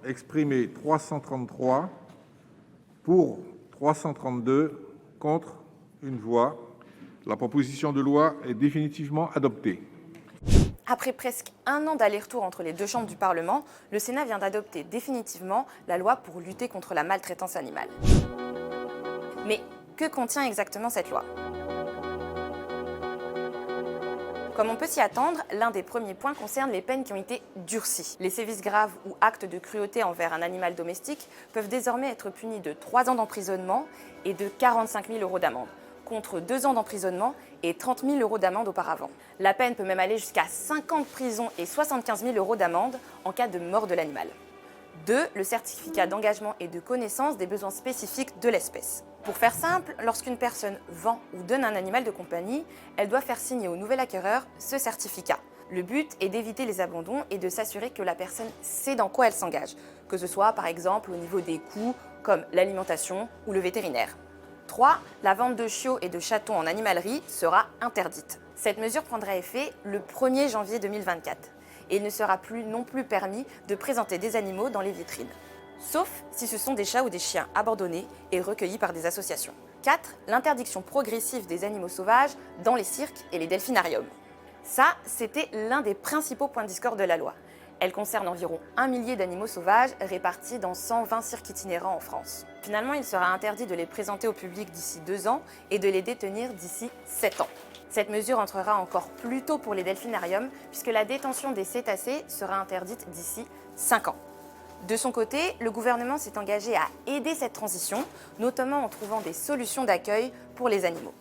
Exprimés 333, pour 332, contre une voix. La proposition de loi est définitivement adoptée. Après presque un an d'aller-retour entre les deux chambres du Parlement, le Sénat vient d'adopter définitivement la loi pour lutter contre la maltraitance animale. Mais que contient exactement cette loi ? Comme on peut s'y attendre, l'un des premiers points concerne les peines qui ont été durcies. Les sévices graves ou actes de cruauté envers un animal domestique peuvent désormais être punis de 3 ans d'emprisonnement et de 45 000 € d'amende, contre 2 ans d'emprisonnement et 30 000 € d'amende auparavant. La peine peut même aller jusqu'à 5 ans de prison et 75 000 € d'amende en cas de mort de l'animal. 2. Le certificat d'engagement et de connaissance des besoins spécifiques de l'espèce. Pour faire simple, lorsqu'une personne vend ou donne un animal de compagnie, elle doit faire signer au nouvel acquéreur ce certificat. Le but est d'éviter les abandons et de s'assurer que la personne sait dans quoi elle s'engage, que ce soit par exemple au niveau des coûts comme l'alimentation ou le vétérinaire. 3. La vente de chiots et de chatons en animalerie sera interdite. Cette mesure prendra effet le 1er janvier 2024 et il ne sera plus non plus permis de présenter des animaux dans les vitrines, sauf si ce sont des chats ou des chiens abandonnés et recueillis par des associations. 4. L'interdiction progressive des animaux sauvages dans les cirques et les delphinariums. Ça, c'était l'un des principaux points de discorde de la loi. Elle concerne environ 1 millier d'animaux sauvages répartis dans 120 cirques itinérants en France. Finalement, il sera interdit de les présenter au public d'ici 2 ans et de les détenir d'ici 7 ans. Cette mesure entrera encore plus tôt pour les delphinariums puisque la détention des cétacés sera interdite d'ici 5 ans. De son côté, le gouvernement s'est engagé à aider cette transition, notamment en trouvant des solutions d'accueil pour les animaux.